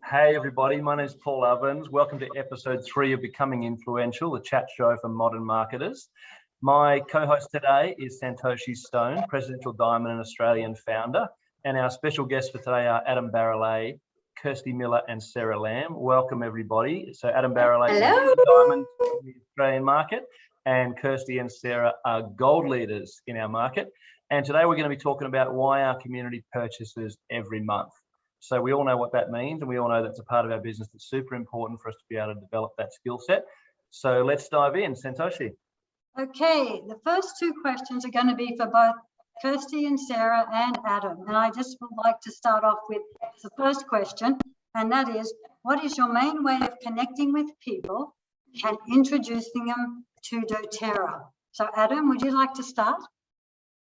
Hey everybody, my name is Paul Ovens. Welcome to episode 3 of Becoming Influential, the chat show for modern marketers. My co-host today is Santoshi Stone, Presidential Diamond and Australian founder. And our special guests for today are Adam Barralet, Kristie Miller and Sarah Lamb. Welcome everybody. So Adam Barralet is Diamond in the Australian market, and Kristie and Sarah are gold leaders in our market. And today we're going to be talking about why our community purchases every month. So we all know what that means, and we all know that's a part of our business that's super important for us to be able to develop that skill set. So let's dive in. Santoshi. Okay, the first 2 questions are going to be for both Kristie and Sarah and Adam. And I just would like to start off with the first question, and that is, what is your main way of connecting with people and introducing them to doTERRA? So Adam, would you like to start?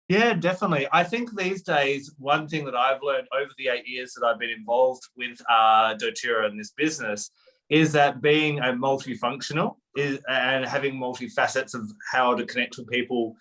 Yeah, definitely. I think these days, one thing that I've learned over the 8 years that I've been involved with doTERRA in this business is that being a multifunctional and having multifacets of how to connect with people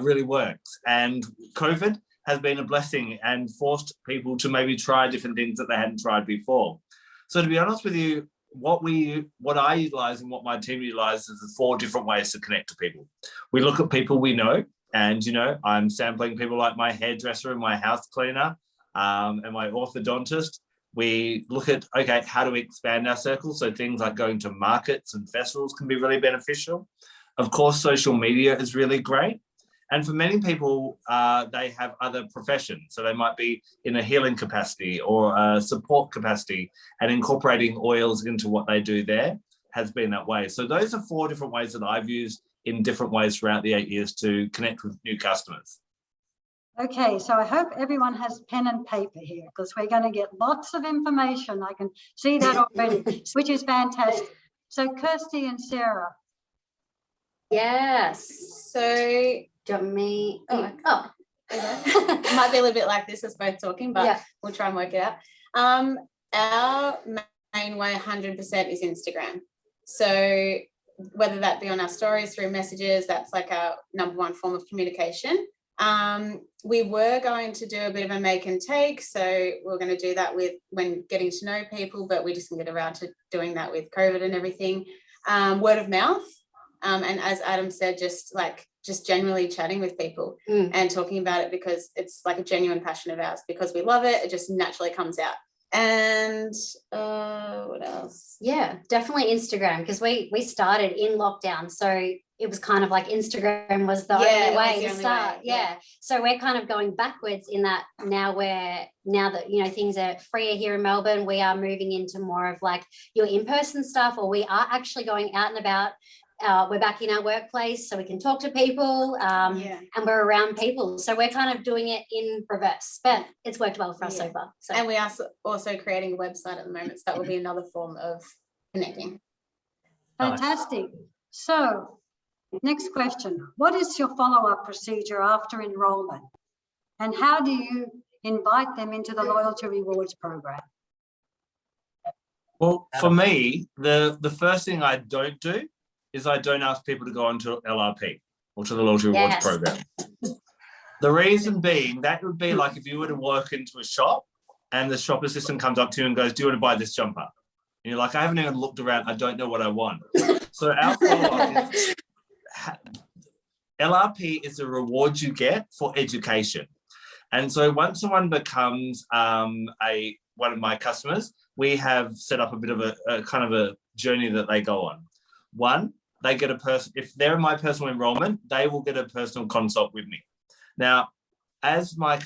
really works. And COVID has been a blessing and forced people to maybe try different things that they hadn't tried before. So to be honest with you, what I utilize and what my team utilizes is 4 different ways to connect to people. We look at people we know. And, I'm sampling people like my hairdresser and my house cleaner and my orthodontist. We look at, okay, how do we expand our circle? So things like going to markets and festivals can be really beneficial. Of course, social media is really great. And for many people, they have other professions. So they might be in a healing capacity or a support capacity, and incorporating oils into what they do there has been that way. So those are 4 different ways that I've used in different ways throughout the 8 years to connect with new customers. Okay, so I hope everyone has pen and paper here, because we're going to get lots of information. I can see that already, which is fantastic. So Kristie and Sarah. Yes. So do you want me? Oh. It might be a little bit like this as both talking, but yeah, we'll try and work it out. Our main way 100% is Instagram. So whether that be on our stories, through messages, that's like our number 1 form of communication. We were going to do a bit of a make and take, so we're going to do that when getting to know people, but we just didn't get around to doing that with COVID and everything. Word of mouth, and as Adam said, just generally chatting with people and talking about it, because it's like a genuine passion of ours, because we love it. It just naturally comes out. And what else? Yeah, definitely Instagram, because we started in lockdown, so it was kind of like Instagram was the only way to start. Yeah. So we're kind of going backwards in that now that things are freer here in Melbourne, we are moving into more of like your in-person stuff, or we are actually going out and about. We're back in our workplace, so we can talk to people and we're around people. So we're kind of doing it in reverse, but it's worked well for us so far. So. And we are also creating a website at the moment, so that will be another form of connecting. Fantastic. So next question, what is your follow-up procedure after enrollment? And how do you invite them into the Loyalty Rewards program? Well, for me, the first thing I don't do is I don't ask people to go onto LRP or to the Loyalty Rewards program. The reason being, that would be like if you were to walk into a shop and the shop assistant comes up to you and goes, do you want to buy this jumper? And you're like, I haven't even looked around. I don't know what I want. So our follow-up is, LRP is a reward you get for education. And so once someone becomes one of my customers, we have set up a bit of a kind of a journey that they go on. One, they get if they're in my personal enrollment, they will get a personal consult with me. Now, as my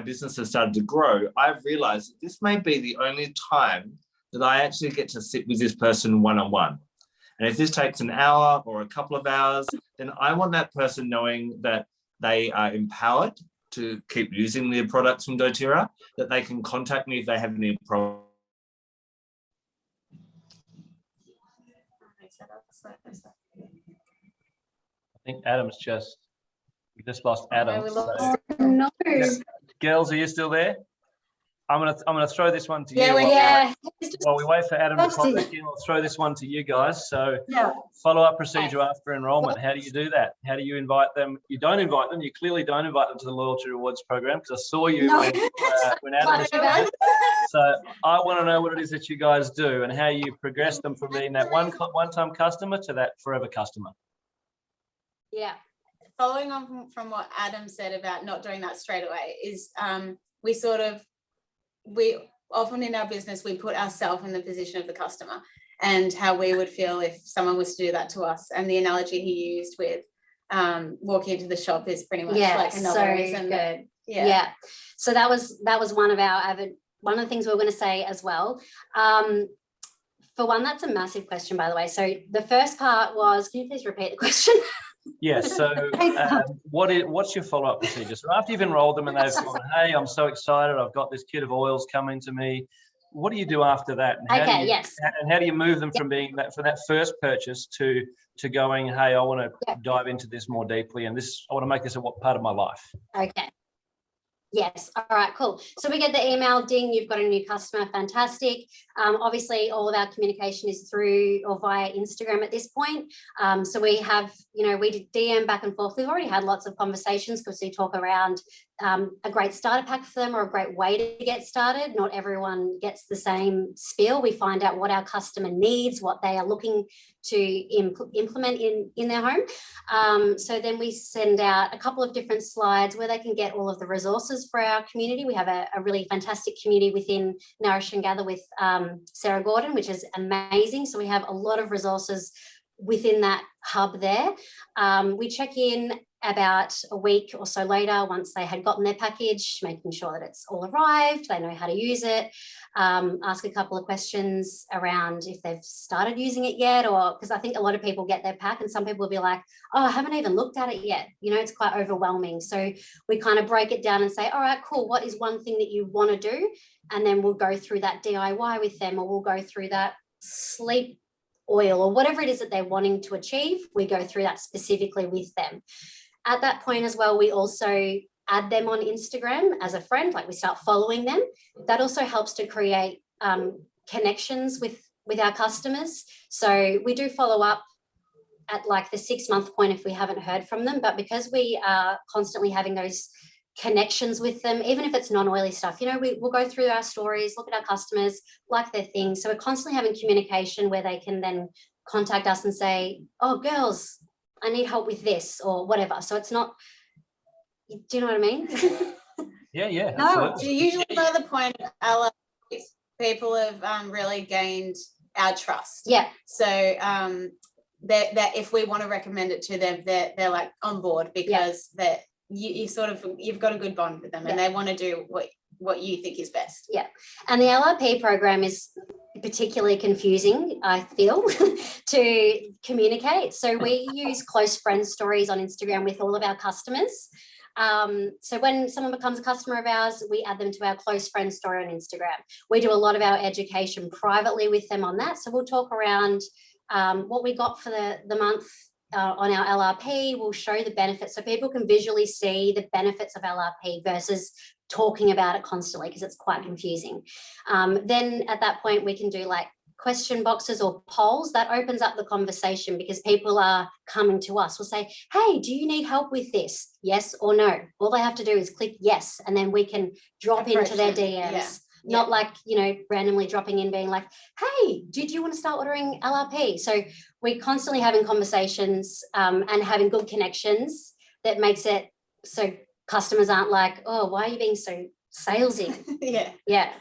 business has started to grow, I've realized that this may be the only time that I actually get to sit with this person one-on-one. And if this takes an hour or a couple of hours, then I want that person knowing that they are empowered to keep using their products from doTERRA, that they can contact me if they have any problems. I think Adam's we just lost Adam. No. Girls, are you still there? I'm gonna throw this one to you. While we wait for Adam to pop back in, I'll throw this one to you guys. So follow-up procedure after enrollment. How do you do that? How do you invite them? You don't invite them. You clearly don't invite them to the loyalty rewards program, because I saw you when Adam was there. So I want to know what it is that you guys do and how you progress them from being that one-time customer to that forever customer. Yeah. Following on from what Adam said about not doing that straight away is we often in our business, we put ourselves in the position of the customer and how we would feel if someone was to do that to us. And the analogy he used with walking into the shop is pretty much like another. So good. Yeah. So that was one of the things we were going to say as well. For one, that's a massive question, by the way. So the first part was, can you please repeat the question? Yes. So what's your follow-up procedure? So after you've enrolled them and they've gone, hey, I'm so excited, I've got this kit of oils coming to me. What do you do after that? And how do you move them from being that first purchase to going, hey, I want to dive into this more deeply, and I want to make this a part of my life? Okay. Yes. All right, cool. So we get the email, ding, you've got a new customer. Fantastic. Obviously, all of our communication is through or via Instagram at this point. So we have, we DM back and forth. We've already had lots of conversations because we talk around a great starter pack for them or a great way to get started. Not everyone gets the same spiel. We find out what our customer needs, what they are looking to implement in their home. So then we send out a couple of different slides where they can get all of the resources for our community. We have a really fantastic community within Nourish and Gather with Sarah Gordon, which is amazing. So we have a lot of resources within that hub there. We check in about a week or so later once they had gotten their package, making sure that it's all arrived, they know how to use it, ask a couple of questions around if they've started using it yet, or because I think a lot of people get their pack and some people will be like, oh, I haven't even looked at it yet. It's quite overwhelming. So we kind of break it down and say, all right, cool, what is one thing that you want to do? And then we'll go through that DIY with them, or we'll go through that sleep oil or whatever it is that they're wanting to achieve. We go through that specifically with them. At that point as well, we also add them on Instagram as a friend, like we start following them. That also helps to create connections with our customers. So we do follow up at like the 6-month point if we haven't heard from them, but because we are constantly having those connections with them, even if it's non-oily stuff, we'll go through our stories, look at our customers, like their things. So we're constantly having communication where they can then contact us and say, oh, girls, I need help with this or whatever. So it's not, do you know what I mean? Yeah. No, usually by the point people have really gained our trust. Yeah. So that if we want to recommend it to them, they're like on board because that you've got a good bond with them and they want to do what you think is best. Yeah. And the LRP program is particularly confusing, I feel, to communicate. So we use close friend stories on Instagram with all of our customers. So when someone becomes a customer of ours, we add them to our close friend story on Instagram. We do a lot of our education privately with them on that. So we'll talk around what we got for the month on our LRP. We'll show the benefits so people can visually see the benefits of LRP versus talking about it constantly because it's quite confusing. Then at that point, we can do like question boxes or polls. That opens up the conversation because people are coming to us. We'll say, hey, do you need help with this? Yes or no? All they have to do is click yes, and then we can drop into their DMs. Yeah. Not like, randomly dropping in being like, hey, did you want to start ordering LRP? So we're constantly having conversations and having good connections that makes it so customers aren't like, oh, why are you being so salesy? Yeah.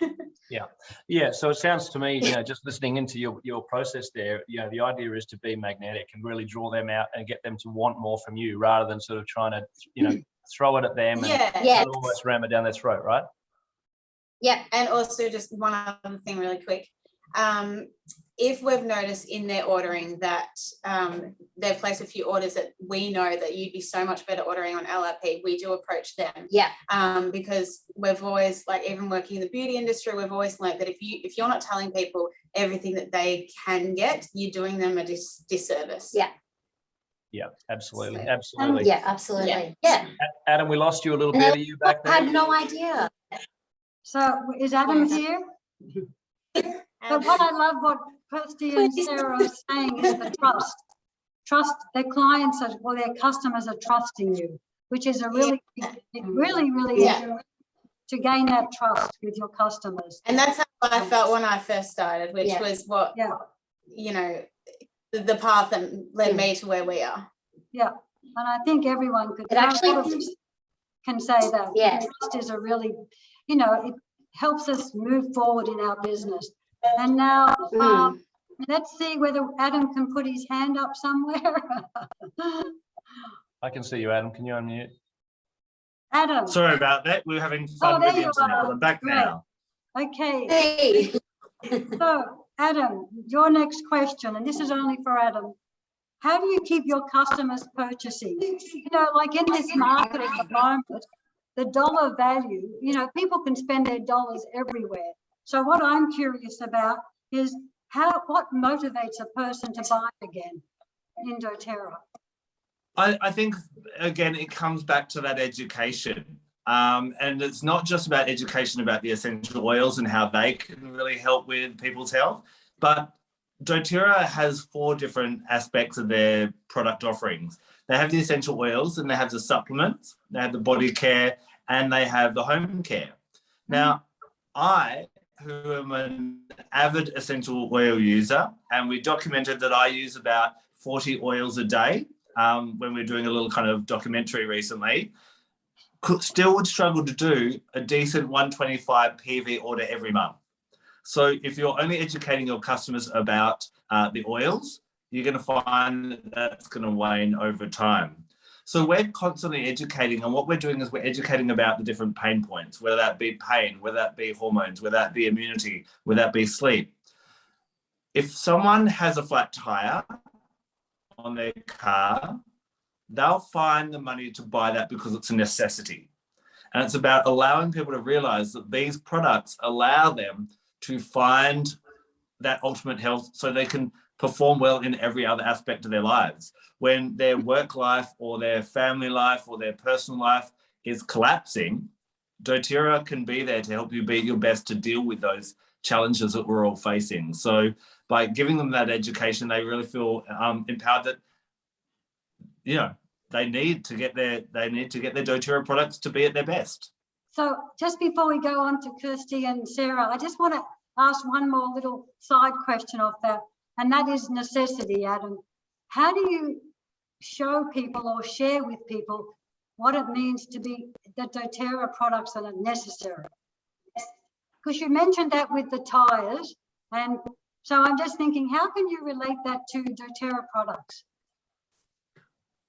So it sounds to me, just listening into your process there, the idea is to be magnetic and really draw them out and get them to want more from you rather than sort of trying to, throw it at them and almost ram it down their throat, right? Yeah. And also just one other thing really quick. If we've noticed in their ordering that they've placed a few orders that we know that you'd be so much better ordering on LRP, we do approach them. Yeah. Because we've always, like, even working in the beauty industry, we've always learned that if you're not telling people everything that they can get, you're doing them a disservice. Yeah. Yeah, absolutely. So, absolutely. Yeah, absolutely. Yeah. Adam, we lost you a little bit. Are you back there? I had no idea. So is Adam here? But what I love what Kristie and Sarah are saying is the trust. Trust their clients or their customers are trusting you, which is a really, really to gain that trust with your customers. And that's how I felt when I first started, which was what, you know, the path that led me to where we are. Yeah, and I think everyone could. It actually can say that. Yeah. Trust is a really, you know, it helps us move forward in our business. And now, let's see whether Adam can put his hand up somewhere. I can see you, Adam. Can you unmute? Adam. Sorry about that. We were having fun with the internet, but I'm back now. Okay. Hey. So, Adam, your next question, and this is only for Adam. How do you keep your customers purchasing? You know, like in this market at the moment, the dollar value, you know, people can spend their dollars everywhere. So what I'm curious about is what motivates a person to buy again in doTERRA? I think, again, it comes back to that education. And it's not just about education about the essential oils and how they can really help with people's health, but doTERRA has 4 different aspects of their product offerings. They have the essential oils, and they have the supplements, they have the body care, and they have the home care. Now, I, who am an avid essential oil user, and we documented that I use about 40 oils a day when we were doing a little kind of documentary recently, still would struggle to do a decent 125 PV order every month. So if you're only educating your customers about the oils, you're going to find that's going to wane over time. So we're constantly educating, and what we're doing is we're educating about the different pain points, whether that be pain, whether that be hormones, whether that be immunity, whether that be sleep. If someone has a flat tire on their car, they'll find the money to buy that because it's a necessity. And it's about allowing people to realize that these products allow them to find that ultimate health so they can perform well in every other aspect of their lives. When their work life or their family life or their personal life is collapsing, doTERRA can be there to help you be at your best to deal with those challenges that we're all facing. So by giving them that education, they really feel empowered that, you know, they need to get their doTERRA products to be at their best. So just before we go on to Kristie and Sarah, I just want to ask one more little side question of that, and that is necessity, Adam. How do you show people or share with people what it means to be the doTERRA products that are necessary? Because you mentioned that with the tires, and so I'm just thinking, how can you relate that to doTERRA products?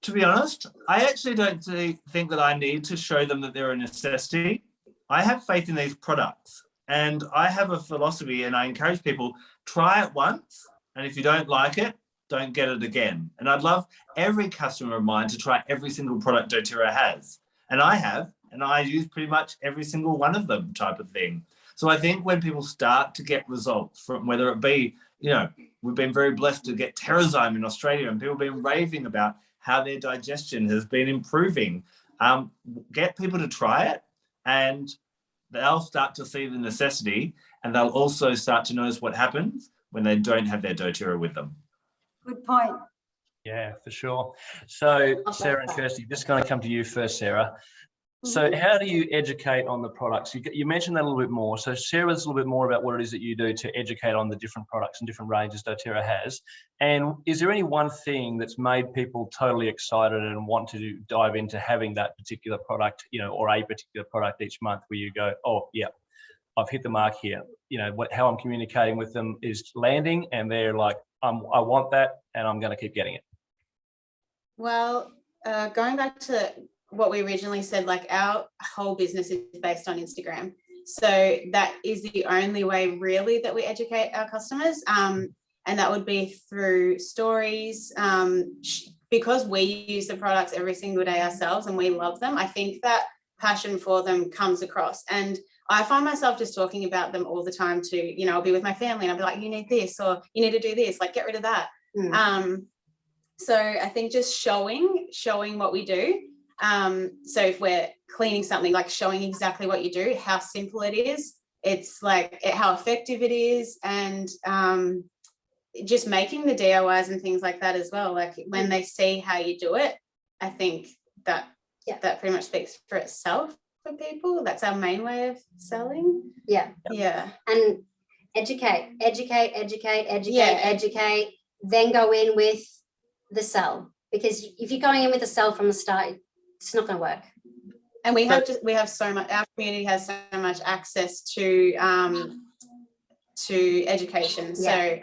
To be honest, I actually don't think that I need to show them that they're a necessity. I have faith in these products, and I have a philosophy, and I encourage people, try it once, and if you don't like it, don't get it again. And I'd love every customer of mine to try every single product doTERRA has. And I have, and I use pretty much every single one of them type of thing. So I think when people start to get results from whether it be, you know, we've been very blessed to get Terrazyme in Australia, and people have been raving about how their digestion has been improving. Get people to try it, and they'll start to see the necessity, and they'll also start to notice what happens when they don't have their doTERRA with them. Good point. Yeah, for sure. So Sarah and Kristie, just going to come to you first, Sarah. So how do you educate on the products? You mentioned that a little bit more. So Sarah's a little bit more about what it is that you do to educate on the different products and different ranges doTERRA has. And is there any one thing that's made people totally excited and want to dive into having that particular product, you know, or a particular product each month where you go, oh, yeah, I've hit the mark here. You know, how I'm communicating with them is landing, and they're like, I want that, and I'm going to keep getting it. Well, going back to what we originally said, like our whole business is based on Instagram. So that is the only way really that we educate our customers. And that would be through stories. Because we use the products every single day ourselves and we love them, I think that passion for them comes across. And I find myself just talking about them all the time to, you know, I'll be with my family and I'll be like, you need this, or you need to do this, like get rid of that. So I think just showing what we do. So if we're cleaning something, like showing exactly what you do, how simple it is, it's like how effective it is, and just making the DIYs and things like that as well. Like when they see how you do it, I think that pretty much speaks for itself for people. That's our main way of selling. Yeah. And educate, then go in with the sell, because if you're going in with a sell from the start, it's not going to work. And we have so much, our community has so much access to education. So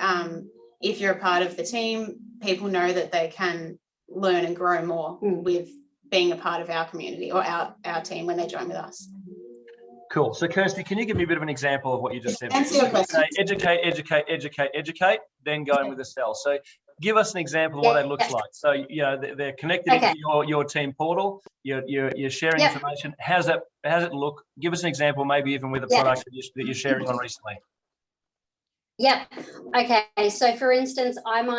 if you're a part of the team, people know that they can learn and grow more with being a part of our community or our team when they join with us. Cool. So Kirsty, can you give me a bit of an example of what you just said? Answer your question. Educate, then go in with a sell. So give us an example of what that looks like. So, you know, they're connected into your team portal, you're sharing information. How's it look? Give us an example, maybe even with a product that you're sharing on recently. Yep. Okay. So for instance, I'm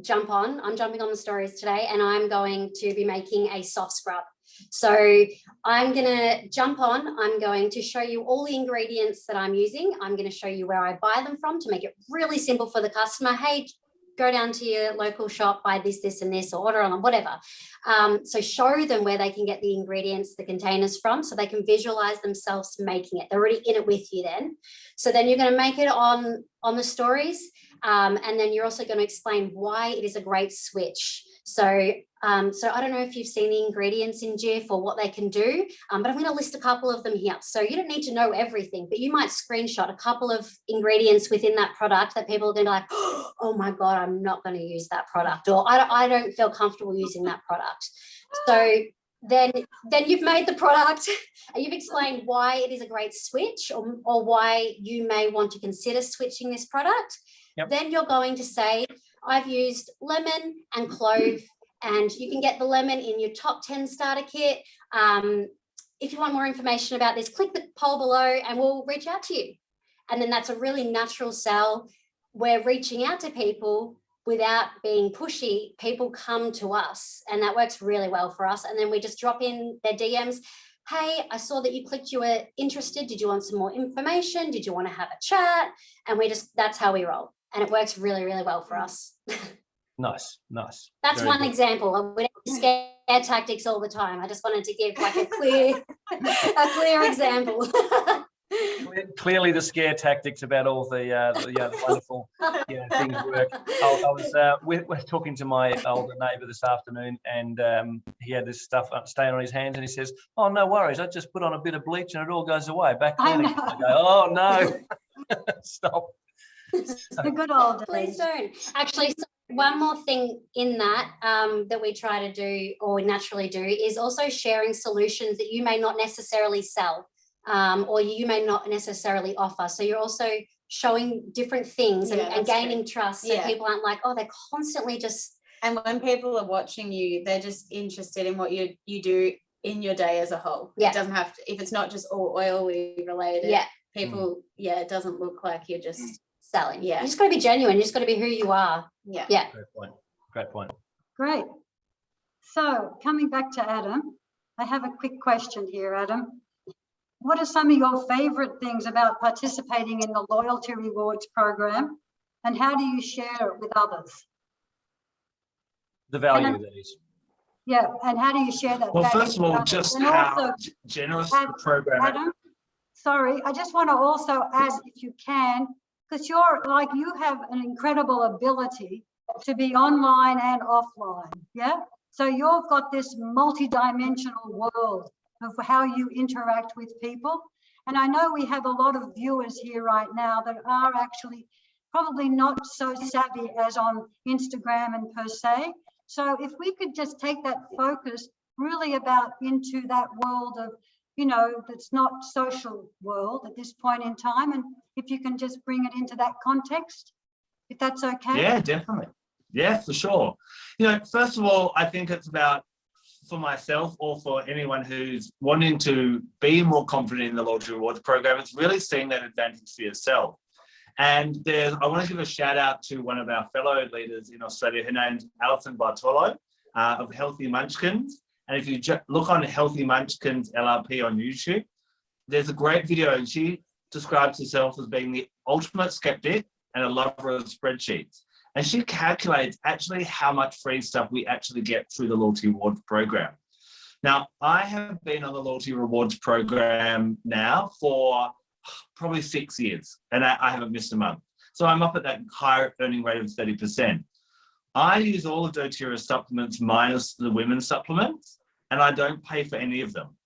jumping on the stories today, and I'm going to be making a soft scrub. So I'm going to jump on, I'm going to show you all the ingredients that I'm using. I'm going to show you where I buy them from to make it really simple for the customer. Hey, go down to your local shop, buy this and this, or order on whatever. So show them where they can get the ingredients, the containers from, so they can visualize themselves making it. They're already in it with you then. So then you're going to make it on the stories. And then you're also going to explain why it is a great switch. So I don't know if you've seen the ingredients in GIF or what they can do, but I'm going to list a couple of them here. So you don't need to know everything, but you might screenshot a couple of ingredients within that product that people are going to be like, oh my God, I'm not going to use that product, or I don't feel comfortable using that product. So then you've made the product and you've explained why it is a great switch, or why you may want to consider switching this product. Yep. Then you're going to say, I've used lemon and clove, and you can get the lemon in your top 10 starter kit. If you want more information about this, click the poll below and we'll reach out to you. And then that's a really natural sell. We're reaching out to people without being pushy. People come to us, and that works really well for us. And then we just drop in their DMs. Hey, I saw that you clicked, you were interested. Did you want some more information? Did you want to have a chat? And that's how we roll. And it works really, really well for us. Nice. That's Very one good. example. We don't scare tactics all the time. I just wanted to give like a clear example. Clearly, the scare tactics about all the wonderful things work. I was talking to my older neighbour this afternoon, and he had this stuff staying on his hands, and he says, "Oh, no worries. I just put on a bit of bleach, and it all goes away." Back then, I go, "Oh no, stop." The good old days. Please don't. Actually, so one more thing in that that we try to do, or naturally do, is also sharing solutions that you may not necessarily sell, or you may not necessarily offer. So you're also showing different things and gaining trust, so people aren't like, oh, they're constantly just. And when people are watching you, they're just interested in what you do in your day as a whole. It doesn't have to, if it's not just all oily related. People, it doesn't look like you're just selling. You just got to be genuine. You just got to be who you are. Great point. Great. So coming back to Adam, I have a quick question here, Adam. What are some of your favorite things about participating in the Loyalty Rewards program, and how do you share it with others? The value, that is. Yeah, and how do you share that? Well, first of all, just how generous the program is. Adam, sorry, I just want to also add, if you can, because you have an incredible ability to be online and offline, So you've got this multi-dimensional world of how you interact with people. And I know we have a lot of viewers here right now that are actually probably not so savvy as on Instagram and per se. So if we could just take that focus really about into that world of, that's not social world at this point in time. And if you can just bring it into that context, if that's okay. Yeah, definitely. Yeah, for sure. First of all, I think it's about, for myself or for anyone who's wanting to be more confident in the Loyalty Rewards program, it's really seeing that advantage for yourself. And I want to give a shout out to one of our fellow leaders in Australia. Her name's Alison Bartolo of Healthy Munchkins. And if you look on Healthy Munchkins LRP on YouTube, there's a great video, and she describes herself as being the ultimate skeptic and a lover of spreadsheets. And she calculates actually how much free stuff we actually get through the Loyalty Rewards program. Now, I have been on the Loyalty Rewards program now for probably 6 years, and I haven't missed a month. So I'm up at that higher earning rate of 30%. I use all of doTERRA's supplements minus the women's supplements, and I don't pay for any of them.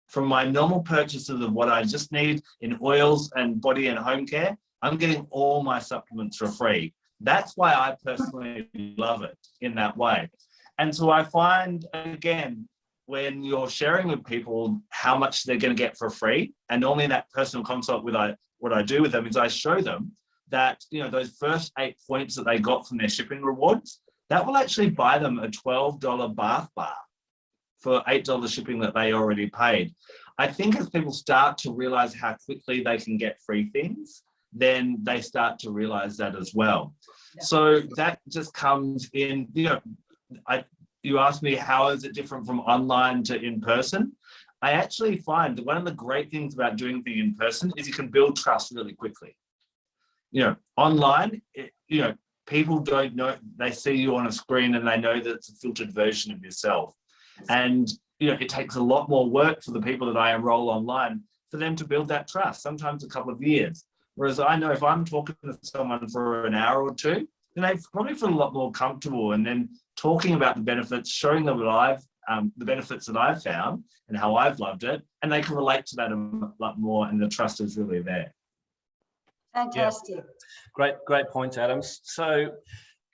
From my normal purchases of what I just need in oils and body and home care, I'm getting all my supplements for free. That's why I personally love it in that way. And so I find, again, when you're sharing with people how much they're going to get for free, and normally in that personal consult with what I do with them is I show them that, you know, those first 8 points that they got from their shipping rewards, that will actually buy them a $12 bath bar for $8 shipping that they already paid. I think as people start to realize how quickly they can get free things, then they start to realize that as well. Yeah. So that just comes in, you know, you asked me how is it different from online to in person. I actually find that one of the great things about doing things in person is you can build trust really quickly. You know, online, you know, people don't know, they see you on a screen and they know that it's a filtered version of yourself. And, you know, it takes a lot more work for the people that I enroll online for them to build that trust, sometimes a couple of years. Whereas I know if I'm talking to someone for an hour or two, then they probably feel a lot more comfortable, and then talking about the benefits, showing them what the benefits that I've found and how I've loved it, and they can relate to that a lot more, and the trust is really there. Fantastic. Yeah. Great points, Adam. So,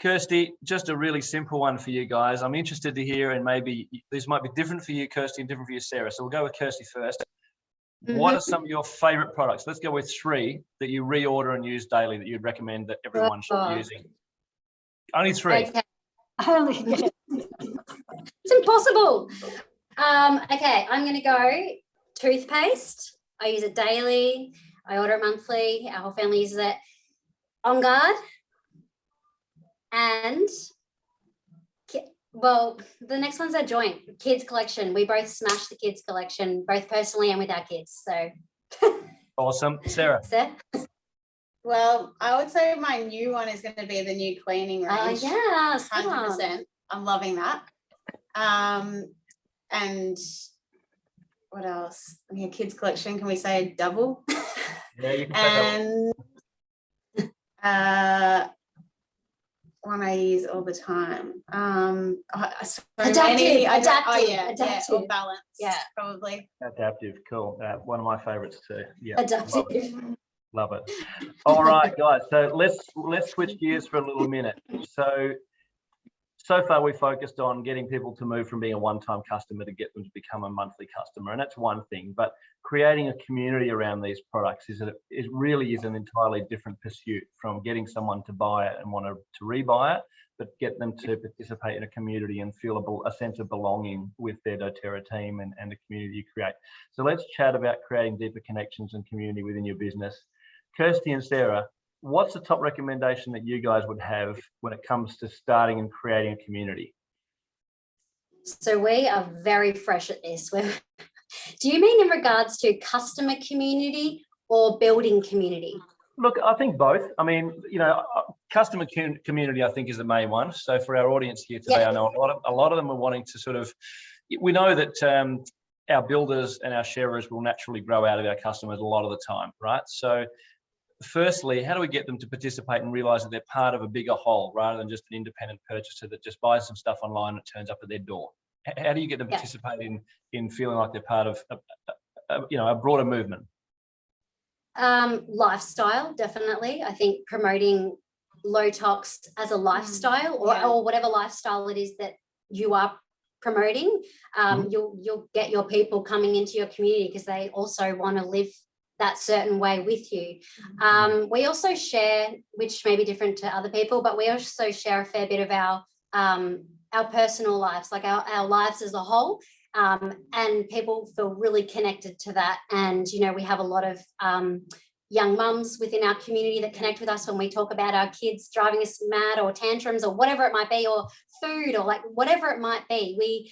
Kirsty, just a really simple one for you guys. I'm interested to hear, and maybe this might be different for you, Kirsty, and different for you, Sarah. So we'll go with Kirsty first. Mm-hmm. What are some of your favorite products? Let's go with 3 that you reorder and use daily that you'd recommend that everyone should be using. Only 3. Okay. Only. It's impossible. Okay, I'm going to go toothpaste. I use it daily. I order it monthly. Our whole family uses it. On Guard. And, well, the next one's our joint, kids collection. We both smash the kids collection, both personally and with our kids. So awesome. Sarah? Well, I would say my new one is going to be the new cleaning range. Yeah, 100%. I'm loving that. And what else? Your kids collection, can we say double? Yeah, you can say double. One I use all the time. Adaptive. Adaptive. Or balance. Yeah, probably. Adaptive. Cool. One of my favorites too. Yeah. Adaptive. Love it. All right, guys. So let's switch gears for a little minute. So far we focused on getting people to move from being a one-time customer to get them to become a monthly customer, and that's one thing. But creating a community around these products it really is an entirely different pursuit from getting someone to buy it and want to rebuy it, but get them to participate in a community and feel a sense of belonging with their doTERRA team and the community you create. So let's chat about creating deeper connections and community within your business. Kirsty and Sarah, what's the top recommendation that you guys would have when it comes to starting and creating a community? So we are very fresh at this. Do you mean in regards to customer community or building community? Look, I think both. I mean, you know, customer community, I think, is the main one. So for our audience here today, I know a lot of them are wanting to sort of, we know that our builders and our sharers will naturally grow out of our customers a lot of the time, right? So firstly, how do we get them to participate and realize that they're part of a bigger whole rather than just an independent purchaser that just buys some stuff online and it turns up at their door? How do you get them to participate in feeling like they're part of a broader movement? Lifestyle, definitely. I think promoting low tox as a lifestyle or whatever lifestyle it is that you are promoting, you'll get your people coming into your community because they also want to live that certain way with you. We also share, which may be different to other people, but we also share a fair bit of our personal lives, like our lives as a whole, and people feel really connected to that. And, you know, we have a lot of, young mums within our community that connect with us when we talk about our kids driving us mad or tantrums or whatever it might be, or food or like whatever it might be.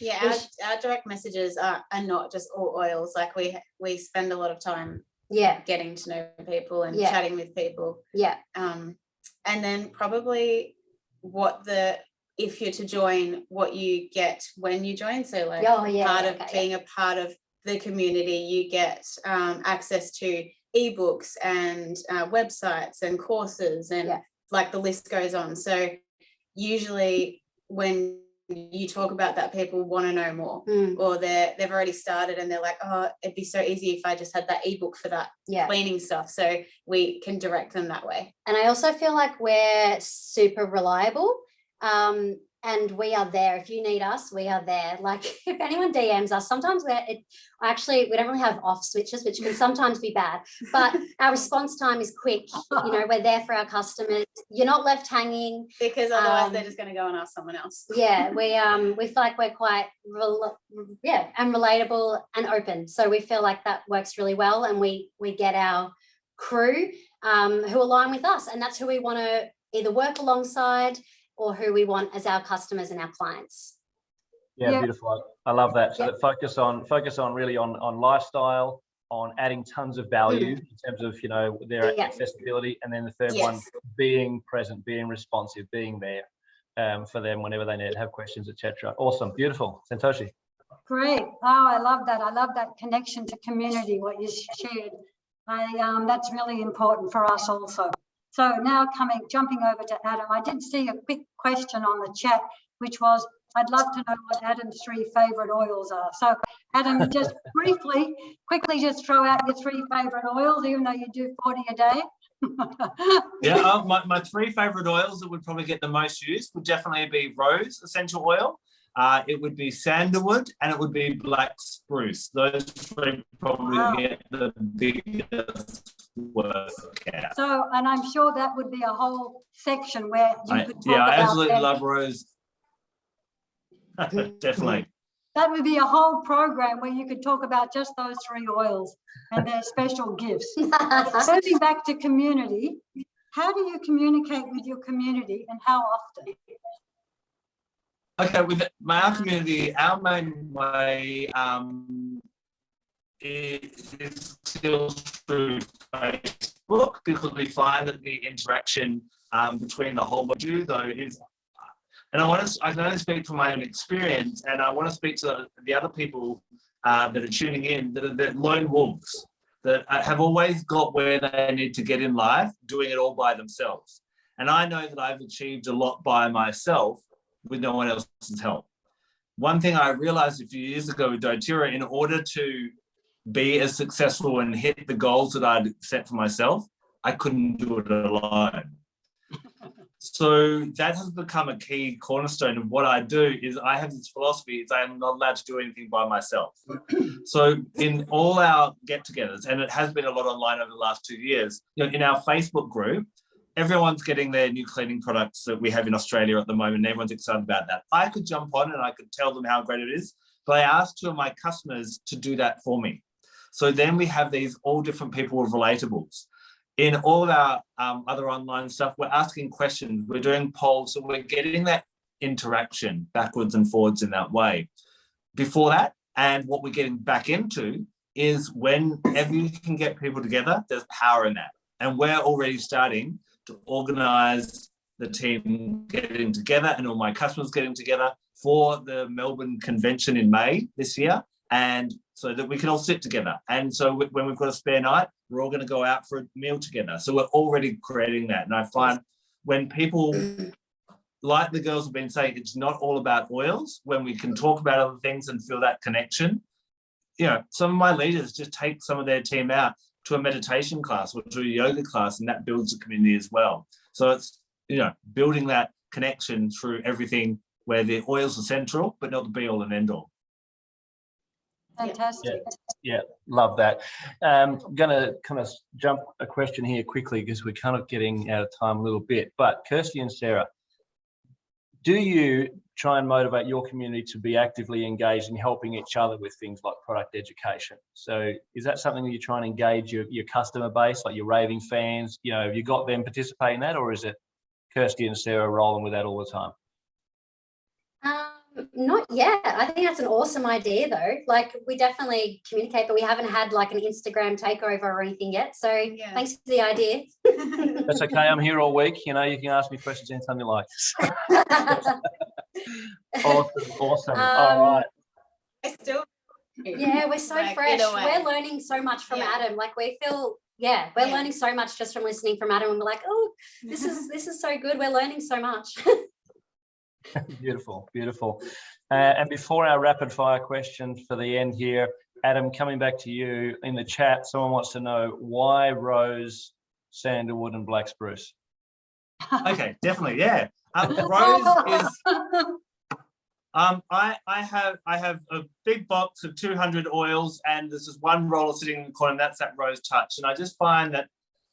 Our direct messages are not just all oils. Like we spend a lot of time getting to know people and chatting with people. And then probably if you're to join, what you get when you join. So like being a part of the community, you get access to ebooks and websites and courses and like the list goes on. So usually when you talk about that, people want to know more, or they've already started and they're like, oh, it'd be so easy if I just had that ebook for that cleaning stuff. So we can direct them that way. And I also feel like we're super reliable. And we are there. If you need us, we are there. Like if anyone DMs us, sometimes we don't really have off switches, which can sometimes be bad, but our response time is quick. You know, we're there for our customers. You're not left hanging. Because otherwise they're just going to go and ask someone else. Yeah, we feel like we're quite and relatable and open. So we feel like that works really well, and we get our crew who align with us, and that's who we want to either work alongside or who we want as our customers and our clients. Yeah, beautiful. I love that. So that focus on really on lifestyle, on adding tons of value in terms of, you know, their accessibility, and then the third one, being present, being responsive, being there for them whenever they need to have questions, etc. Awesome, beautiful. Santoshi. Great. Oh, I love that. I love that connection to community, what you shared. That's really important for us also. So now jumping over to Adam, I did see a quick question on the chat, which was, I'd love to know what Adam's 3 favourite oils are. So Adam, just quickly just throw out your 3 favourite oils, even though you do 40 a day. My 3 favourite oils that would probably get the most use would definitely be rose essential oil. It would be sandalwood, and it would be black spruce. Those 3 probably get the biggest workout. So, and I'm sure that would be a whole section where you could talk about. I absolutely love rose. Definitely. That would be a whole program where you could talk about just those 3 oils and their special gifts. Moving back to community, how do you communicate with your community and how often? Okay, with our community, our main way is still through Facebook, because we find that the interaction between the whole of you, though, is, and I can only speak from my own experience, and I want to speak to the other people that are tuning in, that are the lone wolves, that have always got where they need to get in life, doing it all by themselves. And I know that I've achieved a lot by myself with no one else's help. One thing I realized a few years ago with doTERRA, in order to be as successful and hit the goals that I'd set for myself, I couldn't do it alone. So that has become a key cornerstone of what I do. Is I have this philosophy, is I am not allowed to do anything by myself. So in all our get-togethers, and it has been a lot online over the last 2 years, you know, in our Facebook group, everyone's getting their new cleaning products that we have in Australia at the moment, and everyone's excited about that. I could jump on and I could tell them how great it is, but I asked 2 of my customers to do that for me. So then we have these all different people with relatables. In all of our other online stuff, we're asking questions, we're doing polls, so we're getting that interaction backwards and forwards in that way. Before that, and what we're getting back into, is whenever you can get people together, there's power in that. And we're already starting to organise the team getting together, and all my customers getting together for the Melbourne convention in May this year, and so that we can all sit together. And so when we've got a spare night, we're all going to go out for a meal together. So we're already creating that. And I find when people, like the girls have been saying, it's not all about oils. When we can talk about other things and feel that connection, you know, some of my leaders just take some of their team out to a meditation class or to a yoga class, and that builds the community as well. So it's, you know, building that connection through everything where the oils are central, but not the be all and end all. Fantastic. Yeah, love that. I'm going to kind of jump a question here quickly because we're kind of getting out of time a little bit. But Kristie and Sarah, do you try and motivate your community to be actively engaged in helping each other with things like product education. So is that something that you're trying to engage your customer base, like your raving fans? You know, have you got them participating in that, or is it Kirsty and Sarah rolling with that all the time? Not yet. I think that's an awesome idea though. Like, we definitely communicate, but we haven't had like an Instagram takeover or anything yet. So thanks for the idea. That's okay. I'm here all week. You know, you can ask me questions anytime you like. Awesome. All right. Yeah, we're so like, fresh. We're learning so much from Adam. Like, we feel, we're learning so much just from listening from Adam, and we're like, oh, this is so good. We're learning so much. Beautiful. And before our rapid fire question for the end here, Adam, coming back to you, in the chat, someone wants to know why rose, sandalwood, and black spruce. Okay, definitely, yeah. Rose is. I have a big box of 200 oils, and there's just one roller sitting in the corner, and that's that Rose Touch. And I just find that,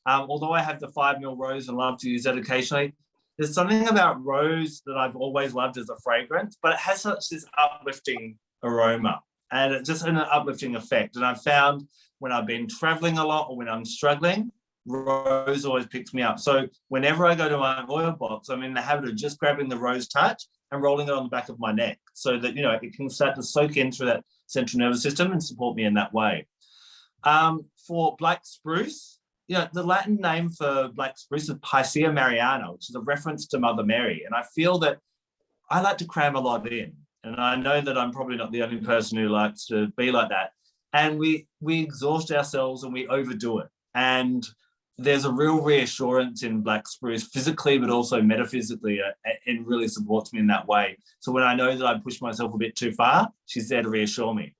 although I have the 5 ml rose and love to use that occasionally, there's something about rose that I've always loved as a fragrance, but it has such this uplifting aroma and it's just an uplifting effect. And I've found when I've been traveling a lot or when I'm struggling, rose always picks me up. So whenever I go to my oil box, I'm in the habit of just grabbing the Rose Touch and rolling it on the back of my neck so that, you know, it can start to soak into that central nervous system and support me in that way. For black spruce, you know, the Latin name for black spruce is Picea mariana, which is a reference to Mother Mary. And I feel that I like to cram a lot in. And I know that I'm probably not the only person who likes to be like that. And we exhaust ourselves and we overdo it. And there's a real reassurance in black spruce physically, but also metaphysically. It really supports me in that way. So when I know that I push myself a bit too far, she's there to reassure me.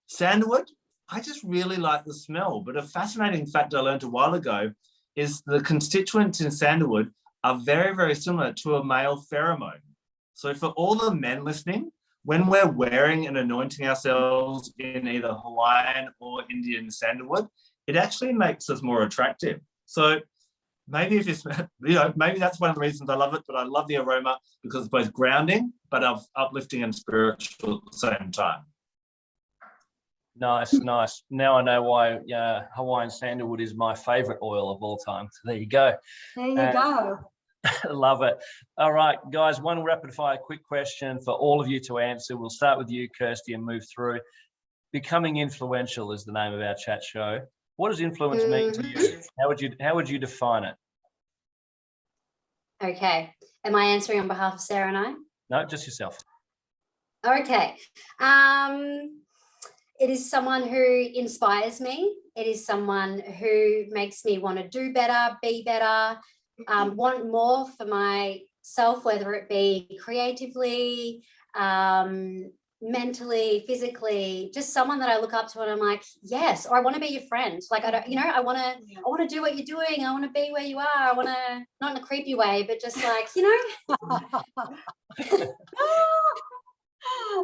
Sandalwood, I just really like the smell, but a fascinating fact I learned a while ago is the constituents in sandalwood are very, very similar to a male pheromone. So for all the men listening, when we're wearing and anointing ourselves in either Hawaiian or Indian sandalwood, it actually makes us more attractive. So maybe if it's, you know, maybe that's one of the reasons I love it, but I love the aroma because it's both grounding, but uplifting and spiritual at the same time. Nice. Now I know why Hawaiian sandalwood is my favorite oil of all time. So there you go. There you go. Love it. All right, guys, one rapid fire quick question for all of you to answer. We'll start with you, Kirsty, and move through. Becoming influential is the name of our chat show. What does influence mean to you? How would you define it? Okay. Am I answering on behalf of Sarah and I? No, just yourself. Okay. It is someone who inspires me. It is someone who makes me want to do better, be better, want more for myself, whether it be creatively, mentally, physically, just someone that I look up to and I'm like, yes, or I want to be your friend. Like, I don't, you know, I want to do what you're doing. I want to be where you are. I want to, not in a creepy way, but just like, you know.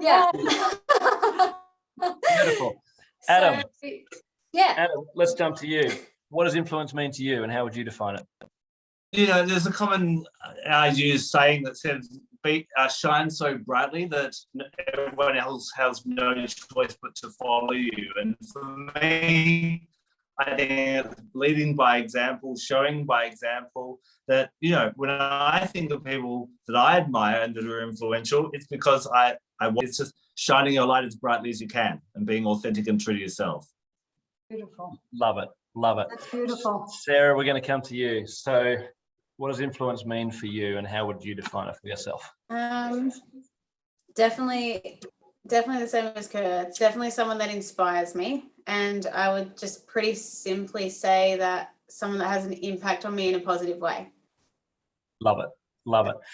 Yeah. Beautiful. Adam. So, yeah. Adam, let's jump to you. What does influence mean to you and how would you define it? You know, there's a common used saying that says, shine so brightly that everyone else has no choice but to follow you. And for me, I think leading by example, showing by example that, you know, when I think of people that I admire and that are influential, it's because it's just shining your light as brightly as you can and being authentic and true to yourself. Beautiful. Love it. That's beautiful. Sarah, we're going to come to you. So what does influence mean for you and how would you define it for yourself? Definitely the same as Kurt. It's definitely someone that inspires me. And I would just pretty simply say that someone that has an impact on me in a positive way. Love it.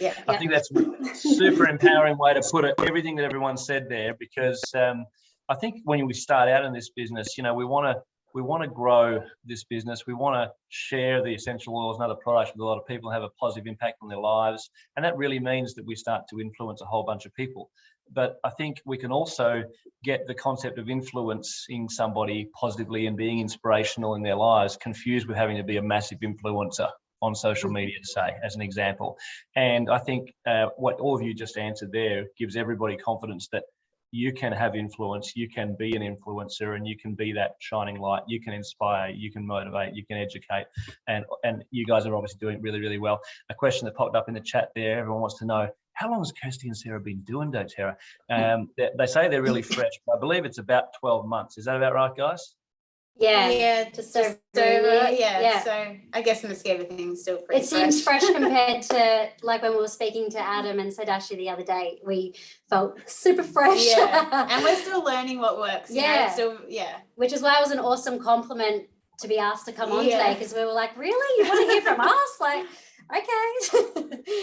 Yeah. I think that's a super empowering way to put it. Everything that everyone said there, because I think when we start out in this business, you know, we want to grow this business. We want to share the essential oils and other products with a lot of people and have a positive impact on their lives. And that really means that we start to influence a whole bunch of people. But I think we can also get the concept of influencing somebody positively and being inspirational in their lives confused with having to be a massive influencer. on social media, say, as an example. And I think what all of you just answered there gives everybody confidence that you can have influence, you can be an influencer, and you can be that shining light. You can inspire, you can motivate, you can educate, and you guys are obviously doing really, really well. A question that popped up in the chat there, everyone wants to know, how long has Kirsty and Sarah been doing doTERRA? They say they're really fresh, but I believe it's about 12 months. Is that about right, guys? Yeah, just over. Yeah. So I guess in the scheme of things, still pretty It seems fresh compared to like when we were speaking to Adam and Santoshi the other day. We felt super fresh. Yeah, and we're still learning what works. Which is why it was an awesome compliment to be asked to come on today, because we were like, really, you want to hear from us? Like, okay.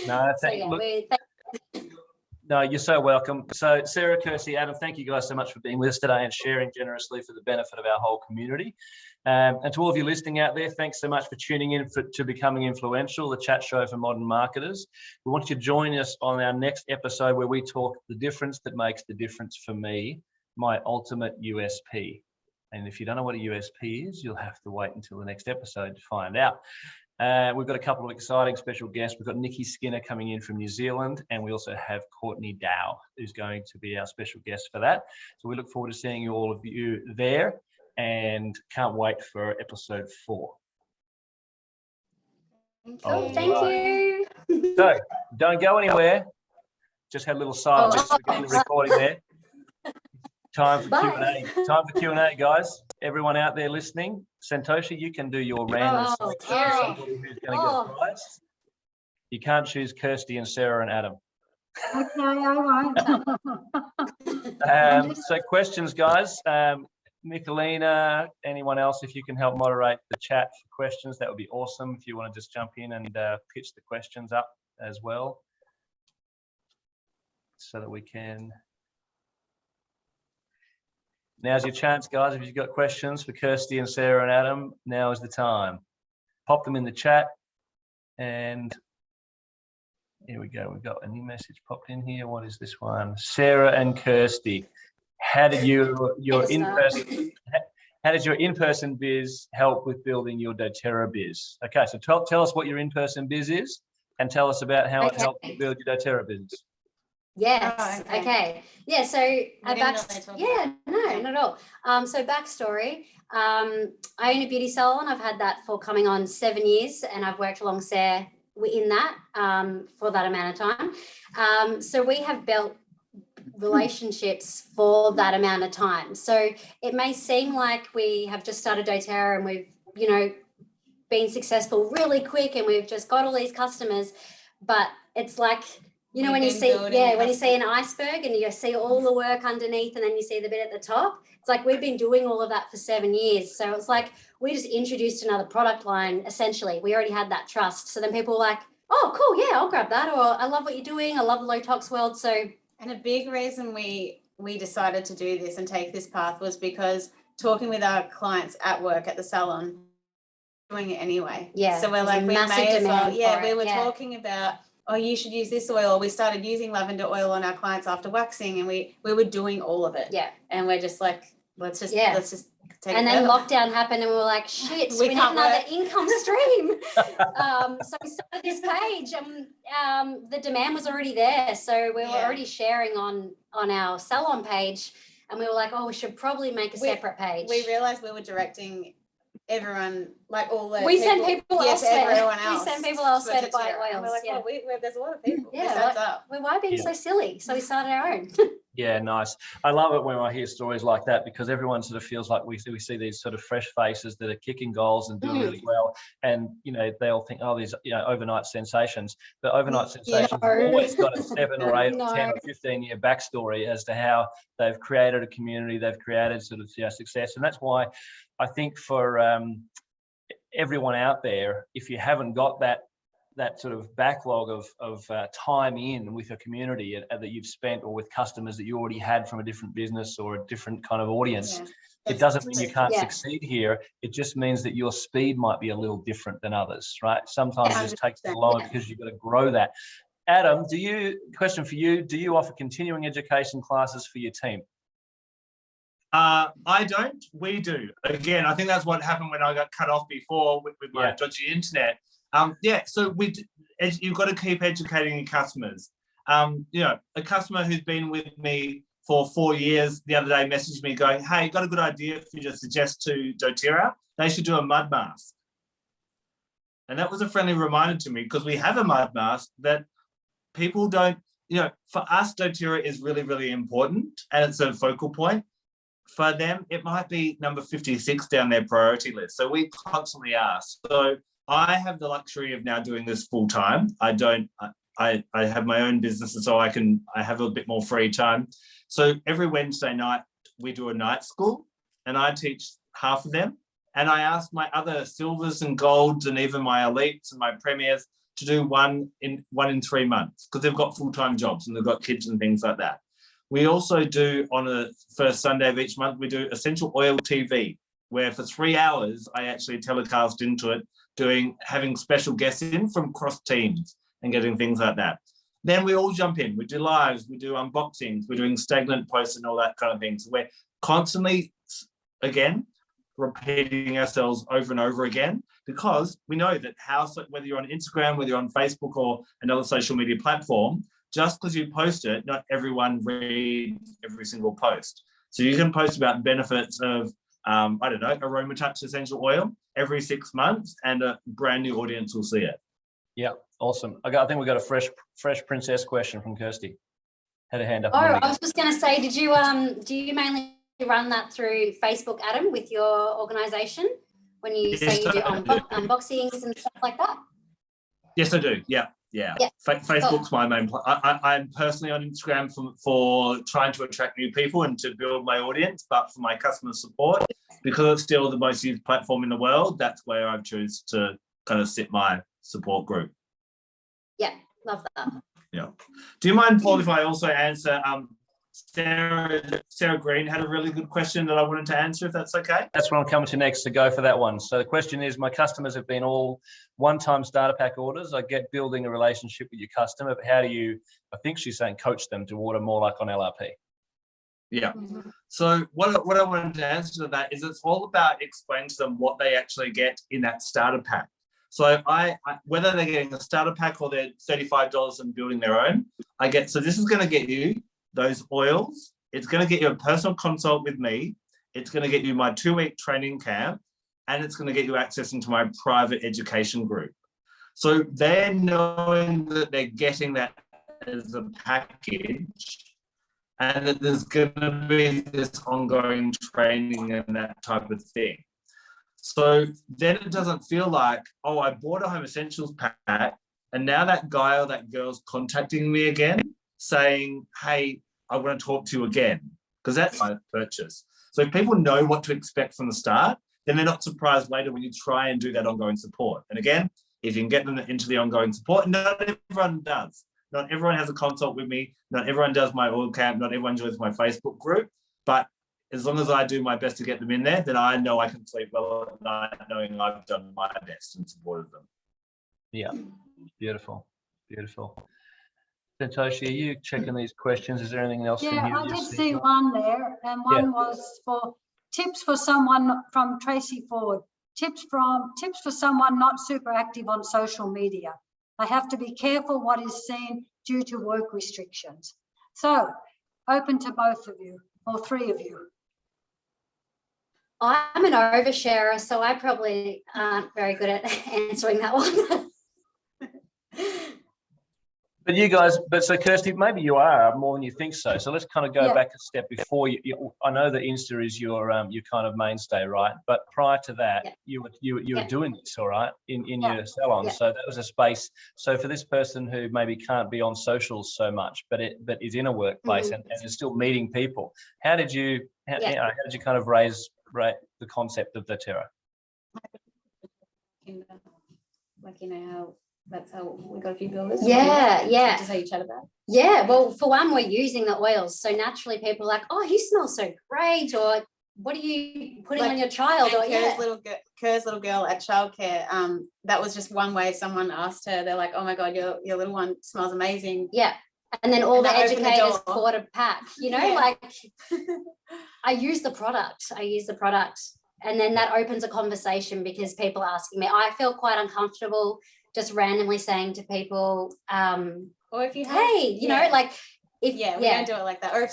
No, No, you're so welcome. So Sarah, Kirsty, Adam, thank you guys so much for being with us today and sharing generously for the benefit of our whole community. And to all of you listening out there, thanks so much for tuning in to Becoming Influential, the chat show for modern marketers. We want you to join us on our next episode where we talk the difference that makes the difference for me, my ultimate USP. And if you don't know what a USP is, you'll have to wait until the next episode to find out. We've got a couple of exciting special guests. We've got Nikki Skinner coming in from New Zealand, and we also have Courtney Dow, who's going to be our special guest for that. So we look forward to seeing all of you there, and can't wait for episode 4. Thank you. So don't go anywhere. Just had a little silence in the recording there. Time for Q&A. Time for Q&A, guys. Everyone out there listening, Santoshi, you can do your random selection of somebody who's going to get a prize. You can't choose Kirsty and Sarah and Adam. Okay, I won't. So questions, guys. Michelina, anyone else, if you can help moderate the chat for questions, that would be awesome. If you want to just jump in and pitch the questions up as well, so that we can. Now's your chance, guys. If you've got questions for Kirsty and Sarah and Adam, now is the time. Pop them in the chat. And here we go. We've got a new message popped in here. What is this one? Sarah and Kirsty, how did your in-person biz help with building your doTERRA biz? Okay, so tell us what your in-person biz is, and tell us about how it helped you build your doTERRA business. Yes. Okay. Yeah. So not at all. So backstory. I own a beauty salon. I've had that for coming on 7 years, and I've worked along Sarah in that for that amount of time. So we have built relationships for that amount of time. So it may seem like we have just started doTERRA and we've, been successful really quick and we've just got all these customers, but it's like, when you see an iceberg and you see all the work underneath and then you see the bit at the top, it's like we've been doing all of that for 7 years. So it's like we just introduced another product line, essentially. We already had that trust. So then people were like, oh, cool, yeah, I'll grab that. Or I love what you're doing. I love the low tox world. So, and a big reason we decided to do this and take this path was because talking with our clients at work at the salon, doing it anyway. Yeah. So we're like, we may as well. Yeah, we were talking about, oh, you should use this oil. We started using lavender oil on our clients after waxing, and we were doing all of it. Yeah. And we're just like, let's just take it. And then lockdown happened and we were like, shit, we need another income stream. So we started this page and the demand was already there. So we were already sharing on our salon page, and we were like, oh, we should probably make a separate page. We realized we were directing everyone, like all the send people elsewhere. Everyone else. We send people elsewhere to buy oils. And we're like, well, there's a lot of people. Yeah, this adds up. Well, why being so silly? So we started our own. Yeah, nice. I love it when I hear stories like that, because everyone sort of feels like we see these sort of fresh faces that are kicking goals and doing really well, and they all think, oh, these overnight sensations. But overnight sensations have always got a 7 or 8 or 10 or 15 year backstory as to how they've created a community, they've created sort of success, and that's why I think for everyone out there, if you haven't got that sort of backlog of time in with a community that you've spent, or with customers that you already had from a different business or a different kind of audience, it doesn't mean you can't succeed here. It just means that your speed might be a little different than others, right? Sometimes it just takes a longer because you've got to grow that. Adam, question for you, do you offer continuing education classes for your team? I don't. We do. Again, I think that's what happened when I got cut off before with my dodgy internet. So you've got to keep educating your customers. A customer who's been with me for 4 years the other day messaged me going, hey, got a good idea for you to suggest to doTERRA. They should do a mud mask. And that was a friendly reminder to me, because we have a mud mask that people don't, for us, doTERRA is really, really important, and it's a focal point. For them, it might be number 56 down their priority list. So we constantly ask. So I have the luxury of now doing this full time. I have my own business, so I have a bit more free time. So every Wednesday night we do a night school, and I teach half of them. And I ask my other silvers and golds and even my elites and my premiers to do one in 3 months, because they've got full-time jobs and they've got kids and things like that. We also do, on the first Sunday of each month, we do Essential Oil TV, where for 3 hours I actually telecast into it, having special guests in from cross teams and getting things like that. Then we all jump in. We do lives, we do unboxings, we're doing stagnant posts and all that kind of thing. So we're constantly, again, repeating ourselves over and over again, because we know that whether you're on Instagram, whether you're on Facebook or another social media platform, just because you post it, not everyone reads every single post. So you can post about the benefits of, Aroma Touch essential oil every 6 months, and a brand new audience will see it. Yeah, awesome. I think we've got a fresh princess question from Kirsty. Had a hand up. Oh, I was just going to say, do you mainly run that through Facebook, Adam, with your organisation, when you say you do unboxings and stuff like that? Yes, I do. Yeah. Facebook's my main. I'm personally on Instagram for trying to attract new people and to build my audience, but for my customer support, because it's still the most used platform in the world, that's where I've chosen to kind of sit my support group. Yeah, love that. Yeah. Do you mind, Paul, if I also answer? Sarah Green had a really good question that I wanted to answer, if that's okay. That's what I'm coming to next, to go for that one. So the question is, my customers have been all one-time starter pack orders. I get building a relationship with your customer, but how do you, I think she's saying, coach them to order more like on LRP? Yeah. So what I wanted to answer to that is, it's all about explaining to them what they actually get in that starter pack. So I whether they're getting a starter pack or they're $35 and building their own, so this is going to get you those oils. It's going to get you a personal consult with me. It's going to get you my 2-week training camp, and it's going to get you access into my private education group. So they're knowing that they're getting that as a package, and that there's going to be this ongoing training and that type of thing. So then it doesn't feel like, oh, I bought a Home Essentials pack, and now that guy or that girl's contacting me again saying, hey, I want to talk to you again, because that's my purchase. So if people know what to expect from the start, then they're not surprised later when you try and do that ongoing support. And again, if you can get them into the ongoing support, not everyone does. Not everyone has a consult with me. Not everyone does my oil camp. Not everyone joins my Facebook group. But as long as I do my best to get them in there, then I know I can sleep well at night knowing I've done my best and supported them. Yeah, beautiful. Santoshi, are you checking these questions? Is there anything else? Yeah, I did see one there, and one was for tips for someone from Tracy Ford. Tips for someone not super active on social media. I have to be careful what is seen due to work restrictions. So, open to both of you, or three of you. I'm an oversharer, so I probably aren't very good at answering that one. But you guys, so Kirsty, maybe you are more than you think so. So let's kind of go back a step before you. I know that Insta is your kind of mainstay, right? But prior to that, you were doing this, all right, in your salon. So that was a space. So for this person who maybe can't be on socials so much, but is in a workplace and is still meeting people, how did you kind of raise the concept of doTERRA? Like, how that's how we got a few builders. Yeah. To say you chat about. Yeah, well, for one, we're using the oils, so naturally people are like, oh, you smell so great, or what are you putting on your child? Or Kerr's little girl at childcare. That was just one way someone asked her. They're like, oh my god, your little one smells amazing. Yeah. And then all the educators bought a pack, like I use the product. and then that opens a conversation because people are asking me. I feel quite uncomfortable just randomly saying to people, or if you have, hey, you know, like if we don't do it like that. Or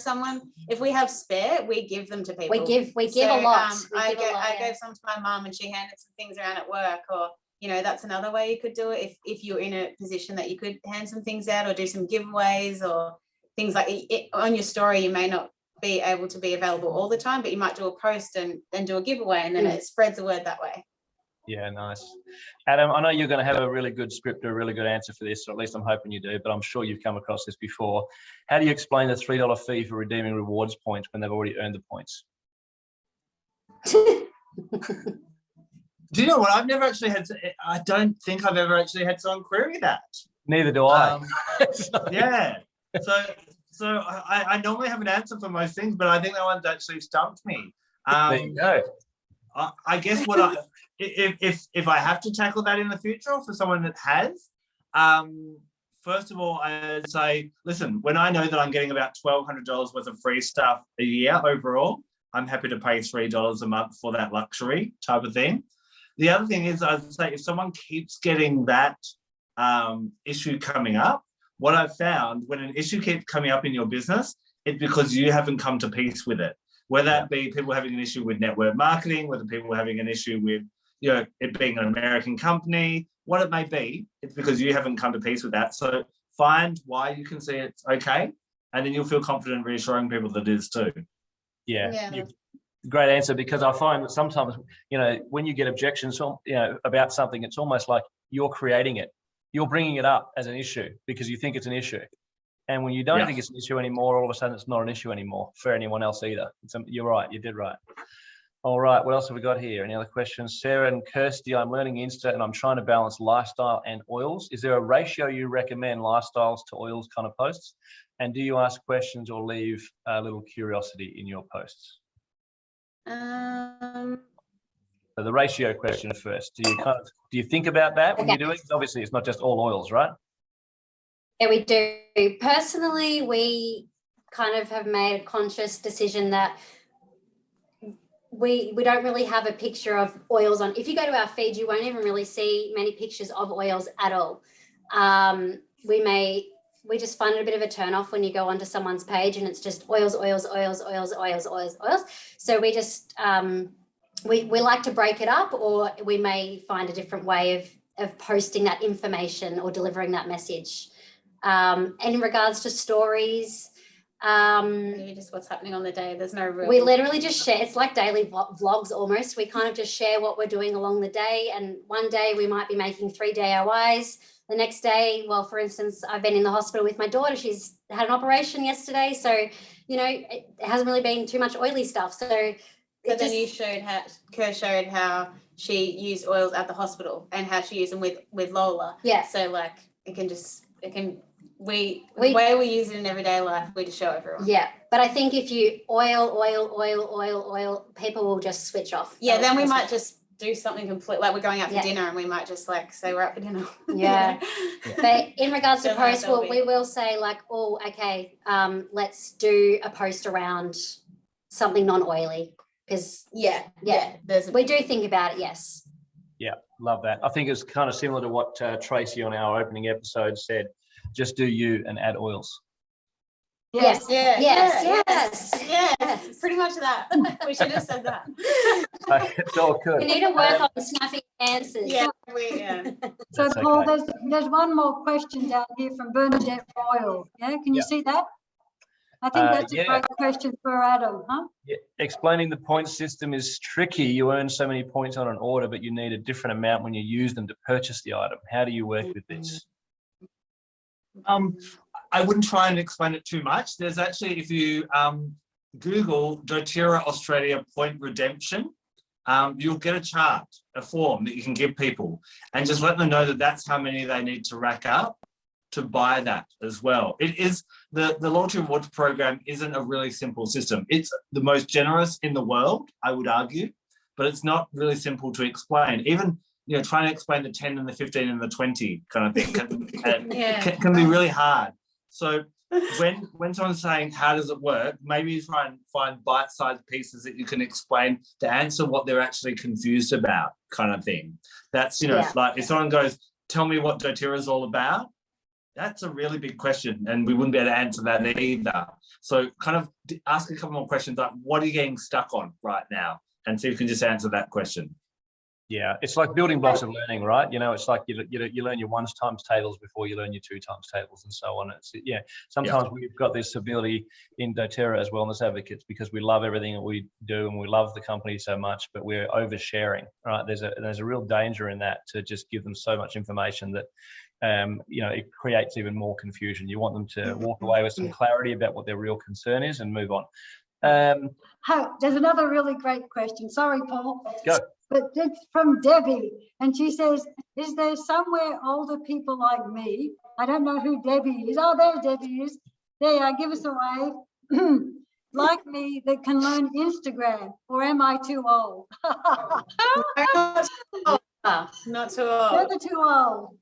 if we have spare, we give them to people. We give a lot. I gave some to my mum and she handed some things around at work, or you know, that's another way you could do it if you're in a position that you could hand some things out or do some giveaways or things like it. On your story, you may not be able to be available all the time, but you might do a post and do a giveaway, and then it spreads the word that way. Yeah, nice. Adam, I know you're going to have a really good script or a really good answer for this, or at least I'm hoping you do, but I'm sure you've come across this before. How do you explain the $3 fee for redeeming rewards points when they've already earned the points? Do you know what? I've never actually I don't think I've ever actually had someone query that. Neither do I. Yeah. So I normally have an answer for most things, but I think that one's actually stumped me. There you go. I guess if I have to tackle that in the future, or for someone that has, first of all, I'd say, listen, when I know that I'm getting about $1,200 worth of free stuff a year overall, I'm happy to pay $3 a month for that luxury type of thing. The other thing is, I'd say, if someone keeps getting that issue coming up, what I've found, when an issue keeps coming up in your business, it's because you haven't come to peace with it. Whether that be people having an issue with network marketing, whether people are having an issue with, you know, it being an American company, what it may be, it's because you haven't come to peace with that. So find why you can see it's okay, and then you'll feel confident reassuring people that it is too. Yeah. Great answer, because I find that sometimes, you know, when you get objections, you know, about something, it's almost like you're creating it. You're bringing it up as an issue because you think it's an issue. And when you don't think it's an issue anymore, all of a sudden it's not an issue anymore for anyone else either. You're right. You did right. All right. What else have we got here? Any other questions? Sarah and Kirsty, I'm learning Insta and I'm trying to balance lifestyle and oils. Is there a ratio you recommend, lifestyles to oils kind of posts? And do you ask questions or leave a little curiosity in your posts? So the ratio question first. Do you think about that when you're doing it? Obviously, it's not just all oils, right? Yeah, we do. Personally, we kind of have made a conscious decision that we don't really have a picture of oils on. If you go to our feed, you won't even really see many pictures of oils at all. We just find it a bit of a turn off when you go onto someone's page and it's just oils. So we just we like to break it up, or we may find a different way of posting that information or delivering that message. And in regards to stories, just what's happening on the day. There's no real. We literally just share. It's like daily vlogs almost. We kind of just share what we're doing along the day. And one day we might be making 3 DIYs. The next day, well, for instance, I've been in the hospital with my daughter. She's had an operation yesterday, so you know it hasn't really been too much oily stuff. So then you showed how she used oils at the hospital and how she used them with Lola. Yeah. So like the way we use it in everyday life, we just show everyone. Yeah, but I think if you oil, people will just switch off. Yeah, then we might just do something complete, like we're going out for dinner and we might just like say we're out for dinner. Yeah. But in regards to posts, we will say like, oh, okay, let's do a post around something non-oily. Because we do think about it, yes. Yeah, love that. I think it's kind of similar to what Tracy on our opening episode said. Just do you and add oils. Yes. Pretty much that. We should have said that. It's all good. We need to work on snappy answers. So That's Paul, okay. there's one more question down here from Bernadette Royal. Yeah, can you see that? I think that's a great question for Adam, huh? Yeah. Explaining the point system is tricky. You earn so many points on an order, but you need a different amount when you use them to purchase the item. How do you work with this? I wouldn't try and explain it too much. There's actually, if you Google doTERRA Australia point redemption, you'll get a chart, a form that you can give people and just let them know that that's how many they need to rack up to buy that as well. It is the loyalty rewards program isn't a really simple system. It's the most generous in the world, I would argue, but it's not really simple to explain. Even trying to explain the 10 and the 15 and the 20 kind of thing can be really hard. So when someone's saying how does it work, maybe you try and find bite-sized pieces that you can explain to answer what they're actually confused about, kind of thing. That's, you know, like if someone goes, tell me what doTERRA is all about, that's a really big question, and we wouldn't be able to answer that either. So kind of ask a couple more questions, like what are you getting stuck on right now, and see if you can just answer that question. Yeah, it's like building blocks of learning, right? You know, it's like you learn your ones times tables before you learn your two times tables and so on. It's sometimes we've got this ability in doTERRA as wellness advocates because we love everything that we do and we love the company so much, but we're oversharing, right? There's a real danger in that, to just give them so much information that you know, it creates even more confusion. You want them to walk away with some clarity about what their real concern is and move on. There's another really great question. Sorry, Paul. Go. But it's from Debbie, and she says, is there somewhere older people like me? I don't know who Debbie is. Oh, there Debbie is. There, give us a wave. Like me, that can learn Instagram, or am I too old? Not too old. Never too old.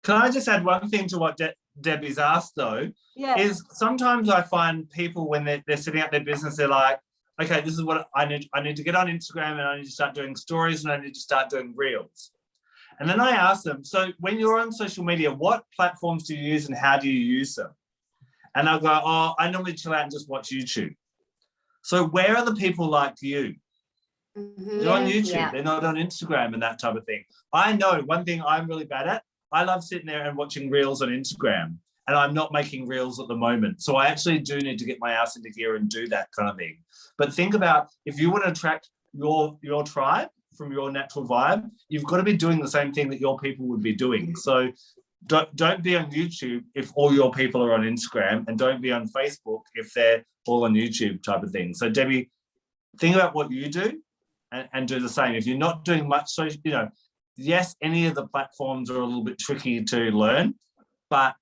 Can I just add one thing to what Debbie's asked, though? Yeah. Is sometimes I find people when they're setting up their business, they're like, okay, this is what I need to get on Instagram, and I need to start doing stories, and I need to start doing reels. And then I ask them, so when you're on social media, what platforms do you use and how do you use them? And I'll go, oh, I normally chill out and just watch YouTube. So where are the people like you? They're on YouTube, they're not on Instagram and that type of thing. I know one thing I'm really bad at, I love sitting there and watching reels on Instagram, and I'm not making reels at the moment. So I actually do need to get my ass into gear and do that kind of thing. But think about, if you want to attract your tribe from your natural vibe, you've got to be doing the same thing that your people would be doing. So don't be on YouTube if all your people are on Instagram, and don't be on Facebook if they're all on YouTube type of thing. So Debbie, think about what you do and do the same. If you're not doing much, so, you know, yes, any of the platforms are a little bit tricky to learn, but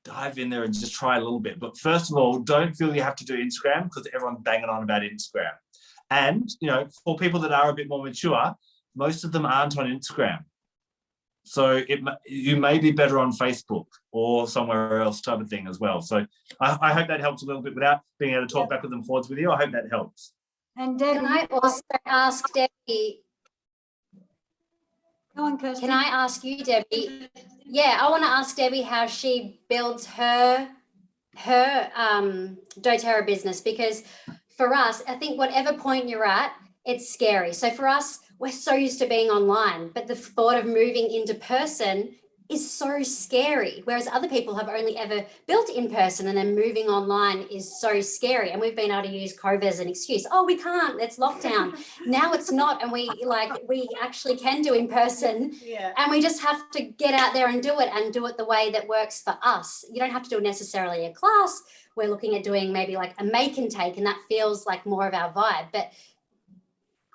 dive in there and just try a little bit. But first of all, don't feel you have to do Instagram because everyone's banging on about Instagram. And, you know, for people that are a bit more mature, most of them aren't on Instagram. So you may be better on Facebook or somewhere else type of thing as well. So I hope that helps a little bit without being able to talk backwards and forwards with you. I hope that helps. And Debbie, Can I also ask Debbie? Go on, Kirsty. Can I ask you, Debbie? Yeah, I want to ask Debbie how she builds her doTERRA business, because for us, I think whatever point you're at, it's scary. So for us, we're so used to being online, but the thought of moving into person is so scary. Whereas other people have only ever built in person, and then moving online is so scary. And we've been able to use COVID as an excuse. Oh, we can't, it's lockdown. Now it's not. And we actually can do in person. Yeah. And we just have to get out there and do it the way that works for us. You don't have to do necessarily a class. We're looking at doing maybe like a make and take, and that feels like more of our vibe. But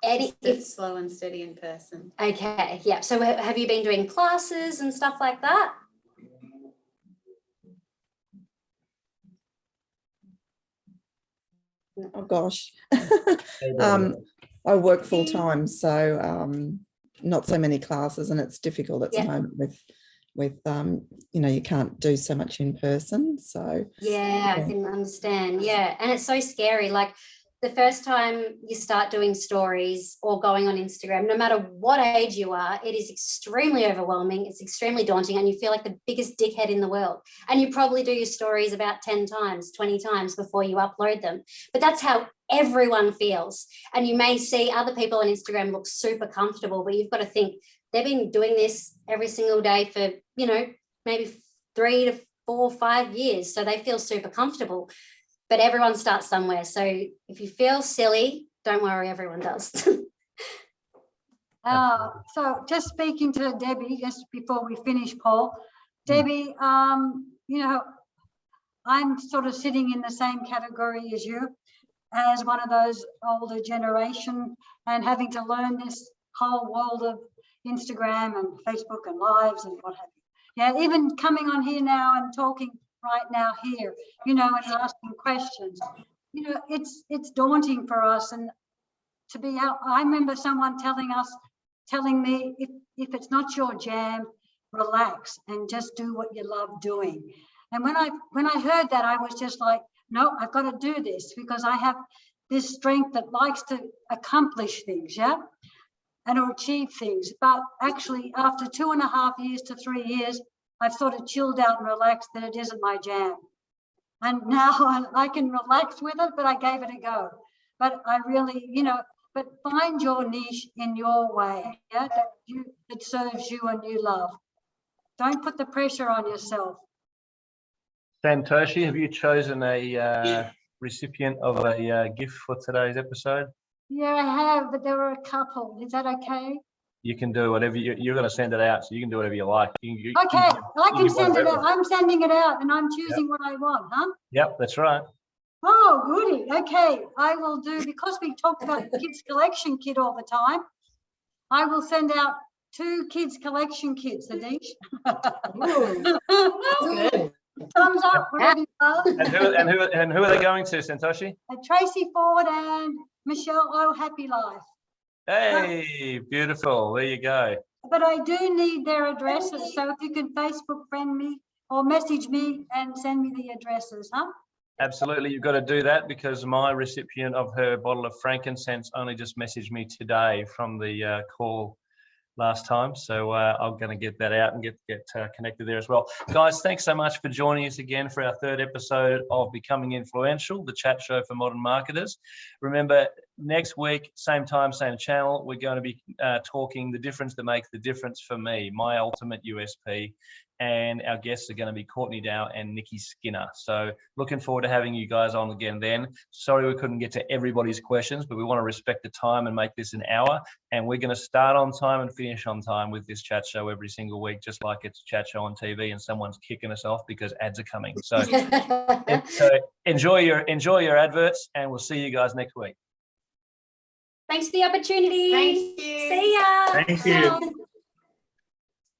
it's slow and steady in person. Okay, yeah. So have you been doing classes and stuff like that? Oh gosh. I work full time, so not so many classes, and it's difficult at the moment with you know, you can't do so much in person. So I can understand. Yeah, and it's so scary. Like the first time you start doing stories or going on Instagram, no matter what age you are, it is extremely overwhelming. It's extremely daunting, and you feel like the biggest dickhead in the world. And you probably do your stories about 10 times, 20 times before you upload them. But that's how everyone feels. And you may see other people on Instagram look super comfortable, but you've got to think they've been doing this every single day for, you know, maybe 3 to 4, 5 years. So they feel super comfortable. But everyone starts somewhere. So if you feel silly, don't worry, everyone does. So just speaking to Debbie, just before we finish, Paul, Debbie, you know, I'm sort of sitting in the same category as you, as one of those older generation, and having to learn this whole world of Instagram and Facebook and lives and what have you. Yeah, even coming on here now and talking right now here, you know, and asking questions, you know, it's daunting for us. And to be out, I remember someone telling me, if it's not your jam, relax and just do what you love doing. And when I heard that, I was just like, no, I've got to do this because I have this strength that likes to accomplish things, yeah, and to achieve things. But actually, after 2.5 years to 3 years, I've sort of chilled out and relaxed that it isn't my jam. And now I can relax with it, but I gave it a go. But I really, but find your niche in your way, yeah, that serves you and you love. Don't put the pressure on yourself. Santoshi, have you chosen a recipient of a gift for today's episode? Yeah, I have, but there were a couple. Is that okay? You can do whatever you're going to send it out, so you can do whatever you like. Okay, I can send it out. I'm sending it out, and I'm choosing what I want, huh? Yep, that's right. Oh, goody. Okay, I will do, because we talked about the kids collection kit all the time, I will send out 2 kids collection kits, Adish. Thumbs up, whatever you love. And who are they going to, Santoshi? Tracy Ford and Michelle Oh Happy Life. Hey, beautiful. There you go. But I do need their addresses, so if you can Facebook friend me or message me and send me the addresses, huh? Absolutely, you've got to do that, because my recipient of her bottle of frankincense only just messaged me today from the call last time. So I'm going to get that out and get connected there as well. Guys, thanks so much for joining us again for our 3rd episode of Becoming Influential, the chat show for modern marketers. Remember, next week, same time, same channel, we're going to be talking the difference that makes the difference for me, my ultimate USP. And our guests are going to be Courtney Dow and Nikki Skinner. So looking forward to having you guys on again then. Sorry we couldn't get to everybody's questions, but we want to respect the time and make this an hour. And we're going to start on time and finish on time with this chat show every single week, just like it's a chat show on TV and someone's kicking us off because ads are coming. So, enjoy your adverts, and we'll see you guys next week. Thanks for the opportunity. Thank you. See ya. Thank you.